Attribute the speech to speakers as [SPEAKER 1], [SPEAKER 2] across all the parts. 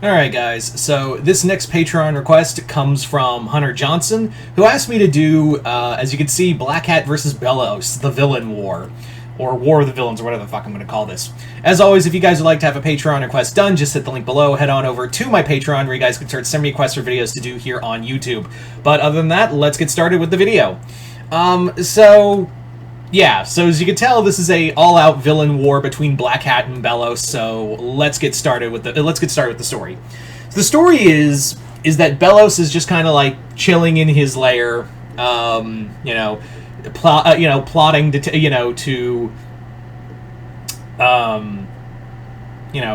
[SPEAKER 1] Alright guys, so this next Patreon request comes from Hunter Johnson, who asked me to do, as you can see, Black Hat versus Belos, the Villain War. Or War of the Villains, or whatever the fuck I'm going to call this. As always, if you guys would like to have a Patreon request done, just hit the link below, head on over to my Patreon, where you guys can start sending me requests for videos to do here on YouTube. But other than that, let's get started with the video. Yeah, so as you can tell, this is a all-out villain war between Black Hat and Belos. So let's get started with the story. So the story is that Belos is just kind of like chilling in his lair, plotting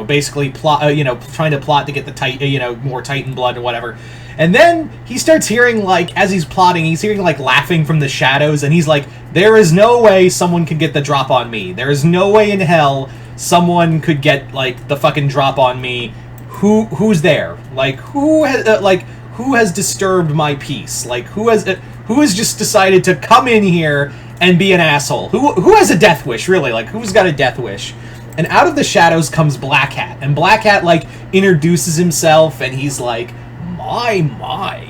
[SPEAKER 1] basically trying to plot to get the more Titan blood or whatever. And then he starts hearing, like, as he's plotting, he's hearing, like, laughing from the shadows, and he's like, there is no way someone could get the drop on me. There is no way in hell someone could get, like, the fucking drop on me. Who's there? Like, who has disturbed my peace? Like, who has just decided to come in here and be an asshole? Who has a death wish, really? Like, who's got a death wish? And out of the shadows comes Black Hat, and Black Hat, like, introduces himself, and he's like, My,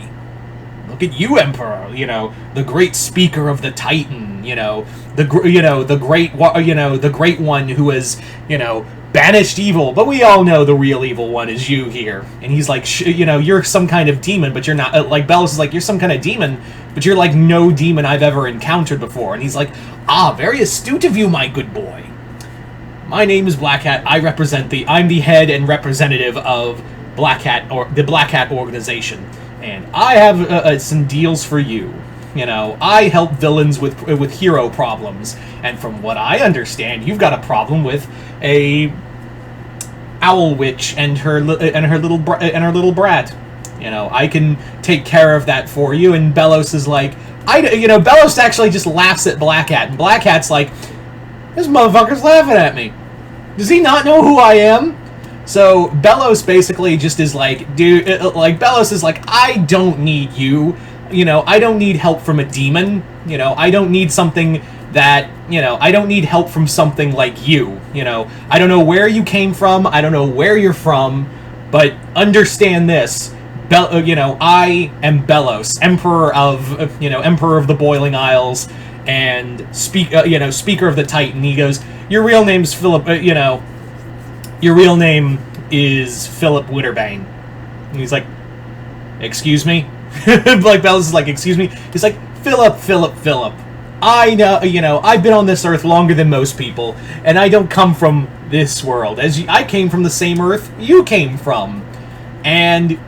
[SPEAKER 1] look at you, Emperor, the great speaker of the Titan, the great one who has, banished evil, but we all know the real evil one is you here. And he's like, you're some kind of demon, but you're not, like, Belos is like, you're some kind of demon, but you're like no demon I've ever encountered before. And he's like, very astute of you, my good boy. My name is Black Hat. I'm the head and representative of Black Hat, or the Black Hat organization, and I have some deals for you. I help villains with hero problems, and from what I understand, you've got a problem with a owl witch and her little brat. I can take care of that for you. And Belos is like, Belos actually just laughs at Black Hat, and Black Hat's like, this motherfucker's laughing at me. Does he not know who I am? So Belos basically just is like, dude, Belos is like, I don't need you, I don't need help from a demon, I don't need something that, I don't need help from something like you, I don't know where you came from, I don't know where you're from, but understand this, I am Belos, Emperor of the Boiling Isles, and Speaker of the Titan. He goes, your real name's Philip, your real name is Philip Winterbane. And he's like, excuse me? Like, Belos is like, excuse me? He's like, Philip. I know, I've been on this earth longer than most people, and I don't come from this world. I came from the same earth you came from. And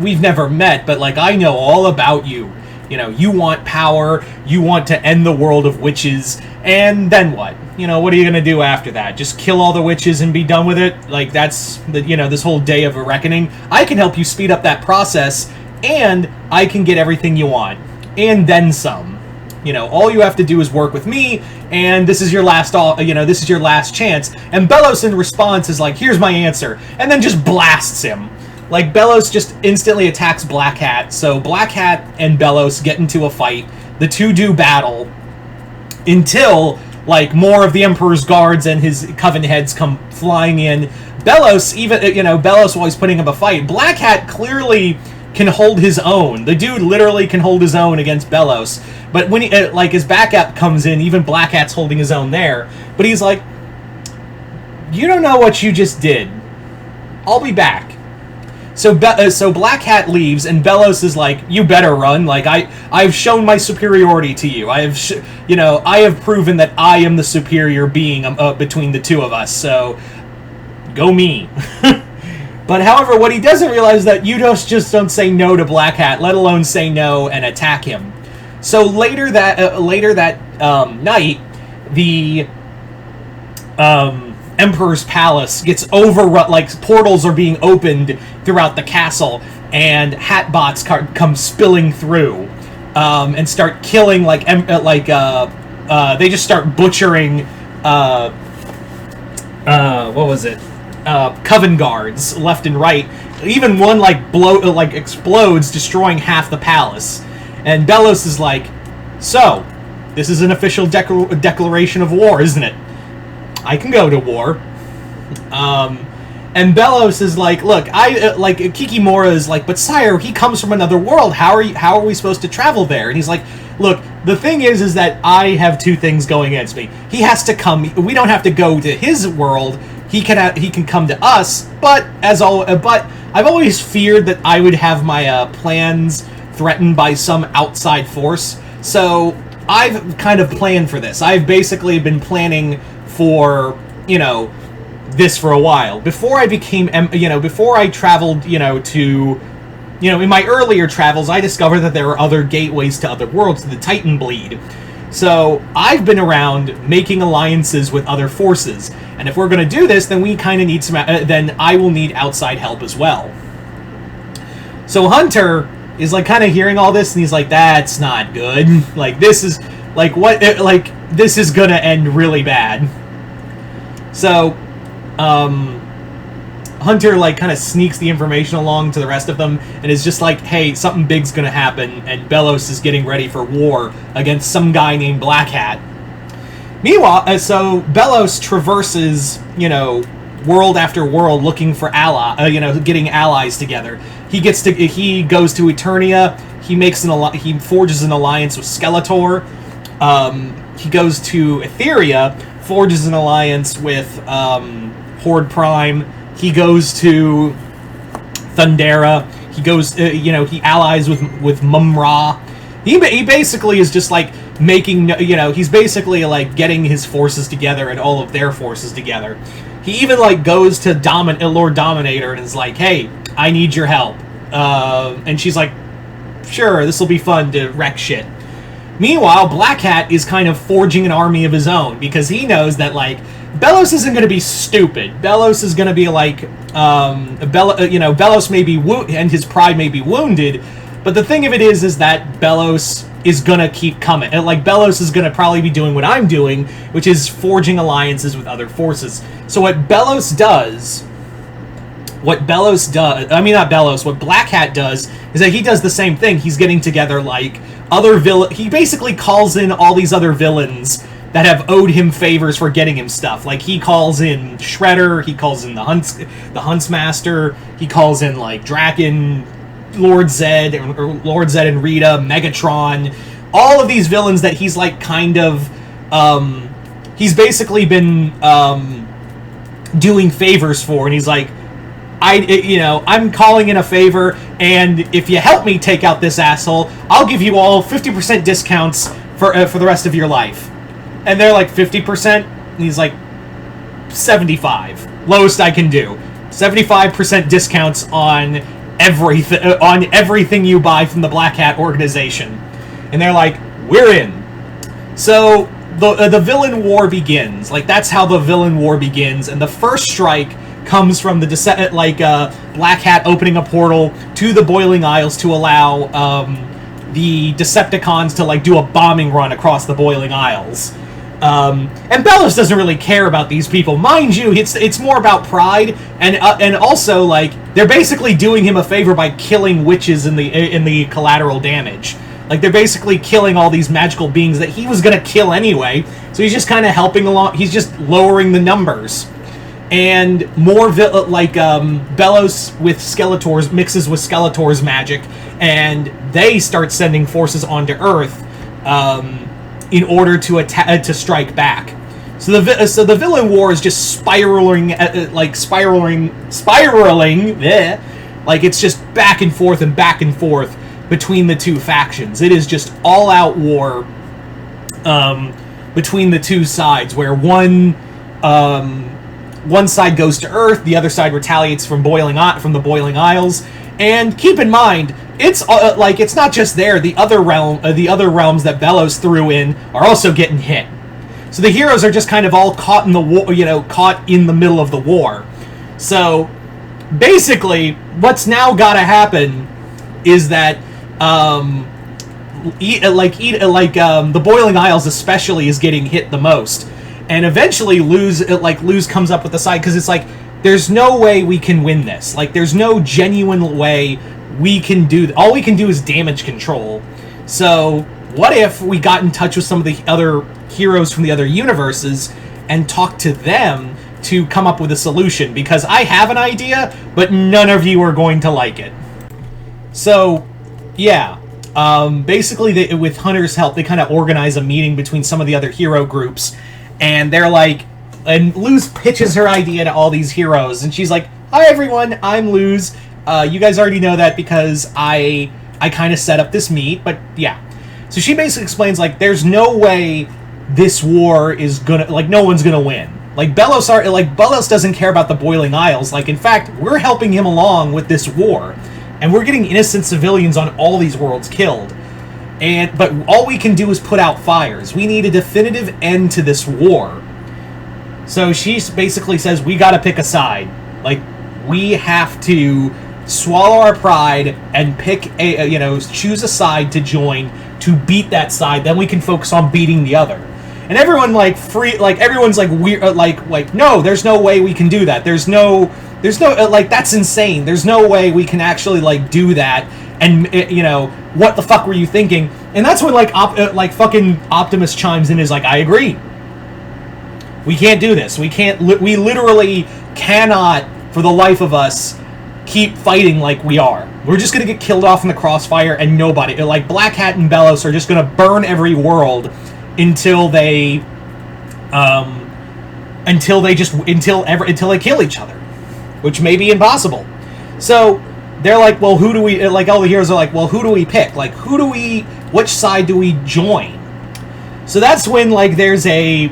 [SPEAKER 1] we've never met, but, like, I know all about you. You want power, you want to end the world of witches, and then what? What are you gonna do after that? Just kill all the witches and be done with it? Like, that's, this whole day of a reckoning? I can help you speed up that process, and I can get everything you want. And then some. All you have to do is work with me, and this is your last, this is your last chance. And Belos in response is like, here's my answer, and then just blasts him. Like, Belos just instantly attacks Black Hat, so Black Hat and Belos get into a fight. The two do battle until, like, more of the Emperor's guards and his coven heads come flying in. Belos, Belos always putting up a fight. Black Hat clearly can hold his own. The dude literally can hold his own against Belos. But when he, his backup comes in, even Black Hat's holding his own there. But he's like, you don't know what you just did. I'll be back. So Black Hat leaves, and Belos is like, you better run. Like, I've shown my superiority to you. I have proven that I am the superior being between the two of us. So, go me. But however, what he doesn't realize is that you just don't say no to Black Hat, let alone say no and attack him. So later that night, the Emperor's palace gets overrun, like, portals are being opened throughout the castle, and Hatbots come spilling through, and start killing, they just start butchering, coven guards left and right. Even one, explodes, destroying half the palace. And Belos is like, so, this is an official declaration of war, isn't it? I can go to war. And Belos is like, look, like Kikimora is like, but sire, he comes from another world. How are we supposed to travel there? And he's like, look, the thing is that I have two things going against me. He has to come. We don't have to go to his world. He can come to us. But I've always feared that I would have my plans threatened by some outside force. So I've kind of planned for this. I've basically been planning for, this for a while. Before I became, before I traveled, to, in my earlier travels, I discovered that there were other gateways to other worlds, to the Titan Bleed. So I've been around making alliances with other forces. And if we're going to do this, then we kind of need some, then I will need outside help as well. So Hunter is like kind of hearing all this, and he's like, that's not good. Like, this is, this is going to end really bad. So, Hunter, kind of sneaks the information along to the rest of them, and is just like, hey, something big's gonna happen, and Belos is getting ready for war against some guy named Black Hat. Meanwhile, so Belos traverses, world after world looking for getting allies together. He goes to Eternia, he forges an alliance with Skeletor, he goes to Etheria, forges an alliance with Horde Prime. He goes to Thundera. He goes, he allies with Mum-Ra. He basically is just like making, he's basically like getting his forces together and all of their forces together. He even goes to Lord Dominator and is like, hey, I need your help. And she's like, sure, this will be fun to wreck shit. Meanwhile, Black Hat is kind of forging an army of his own because he knows that, Belos isn't going to be stupid. Belos is going to be Belos may be and his pride may be wounded, but the thing of it is that Belos is going to keep coming. And, Belos is going to probably be doing what I'm doing, which is forging alliances with other forces. So what Black Hat does is that he does the same thing. He's getting together, he basically calls in all these other villains that have owed him favors for getting him stuff. He calls in Shredder, he calls in the Huntsmaster, he calls in, Draken, Lord Zed and Rita, Megatron, all of these villains that he's, he's basically been, doing favors for, and he's like, I'm calling in a favor, and if you help me take out this asshole, I'll give you all 50% discounts for the rest of your life. And they're like, 50%? And he's like, 75. Lowest I can do. 75% discounts on everything you buy from the Black Hat organization. And they're like, we're in. So the villain war begins. That's how the villain war begins, and the first strike comes from the Black Hat opening a portal to the Boiling Isles to allow the Decepticons to do a bombing run across the Boiling Isles. And Belos doesn't really care about these people, mind you. It's more about pride, and also they're basically doing him a favor by killing witches in the collateral damage. They're basically killing all these magical beings that he was gonna kill anyway. So he's just kind of helping along. He's just lowering the numbers. And more Belos with Skeletor's mixes with Skeletor's magic, and they start sending forces onto Earth in order to strike back. So the villain war is just spiraling. It's just back and forth between the two factions. It is just all out war between the two sides, where one side goes to Earth, the other side retaliates from the Boiling Isles. And keep in mind, it's not just there. The other realms that Belos threw in are also getting hit. So the heroes are just kind of all caught in the war, caught in the middle of the war. So basically, what's now got to happen is that the Boiling Isles especially is getting hit the most. And eventually Luz comes up with the side, because it's there's no way we can win this. There's no genuine way we can do. All we can do is damage control. So what if we got in touch with some of the other heroes from the other universes and talked to them to come up with a solution, because I have an idea, but none of you are going to like it. So, yeah. Basically, with Hunter's help, they kind of organize a meeting between some of the other hero groups, and they're like, and Luz pitches her idea to all these heroes, and she's like, "Hi everyone, I'm Luz. You guys already know that because I kind of set up this meet, but yeah." So she basically explains, like, there's no way this war is gonna, like, no one's gonna win. Like, Belos doesn't care about the Boiling Isles. Like, in fact, we're helping him along with this war. And we're getting innocent civilians on all these worlds killed. But all we can do is put out fires. We need a definitive end to this war. So she basically says, we gotta pick a side. Like, we have to swallow our pride and pick choose a side to join to beat that side. Then we can focus on beating the other. And everyone, everyone's like, weird, no, there's no way we can do that. There's no, that's insane. There's no way we can actually, do that. And, what the fuck were you thinking? And that's when, fucking Optimus chimes in and is like, I agree. We can't do this. We literally cannot, for the life of us, keep fighting like we are. We're just gonna get killed off in the crossfire, and nobody, Black Hat and Belos are just gonna burn every world until they kill each other, which may be impossible. So they're like, well, who do we, all the heroes are like, well, who do we pick? Which side do we join? So that's when, there's a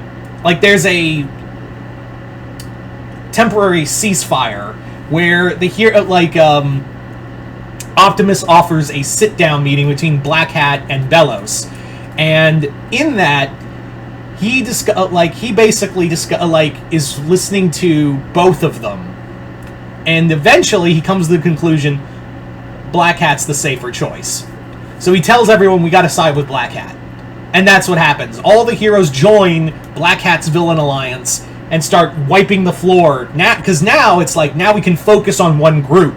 [SPEAKER 1] temporary ceasefire where Optimus offers a sit-down meeting between Black Hat and Belos. And in that, he basically is listening to both of them, and eventually he comes to the conclusion Black Hat's the safer choice. So he tells everyone we got to side with Black Hat, and that's what happens. All the heroes join Black Hat's villain alliance and start wiping the floor. Because now it's now we can focus on one group,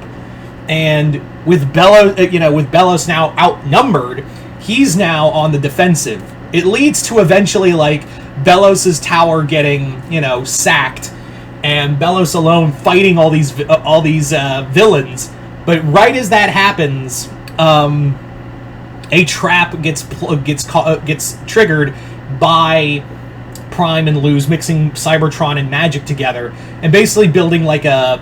[SPEAKER 1] and with Belos now outnumbered, he's now on the defensive. It leads to eventually, Belos' tower getting, sacked, and Belos alone fighting all these villains. But right as that happens, a trap gets triggered by Prime and Luz, mixing Cybertron and magic together, and basically building a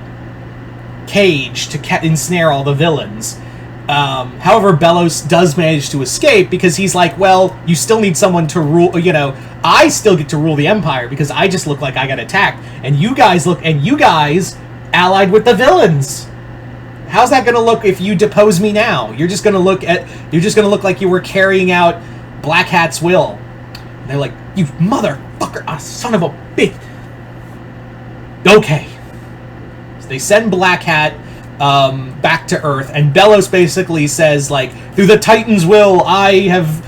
[SPEAKER 1] cage to ensnare all the villains. However, Belos does manage to escape because he's like, well, you still need someone to rule, I still get to rule the Empire because I just look like I got attacked, and you guys allied with the villains. How's that gonna look if you depose me now? You're just gonna look like you were carrying out Black Hat's will. And they're like, you motherfucker, son of a bitch. Okay. So they send Black Hat back to Earth, and Belos basically says, through the Titan's will, I have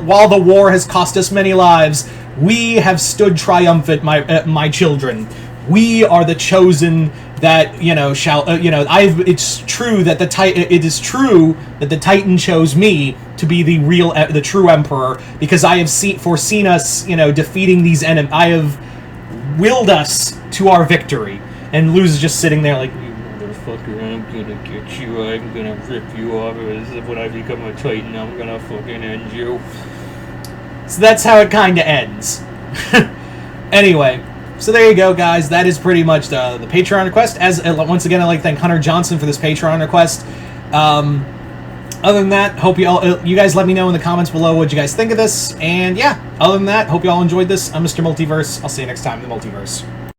[SPEAKER 1] while the war has cost us many lives, we have stood triumphant, my children. We are the chosen that, it's true that it is true that the Titan chose me to be the true Emperor, because I have foreseen us, defeating these enemies. I have willed us to our victory. And Luz is just sitting there motherfucker, I'm gonna get you, I'm gonna rip you off. When I become a Titan, I'm gonna fucking end you. So that's how it kinda ends. Anyway, so there you go, guys. That is pretty much the Patreon request. Once again, I'd like to thank Hunter Johnson for this Patreon request. Other than that, hope you guys let me know in the comments below what you guys think of this. And yeah, other than that, hope you all enjoyed this. I'm Mr. Multiverse. I'll see you next time in the Multiverse.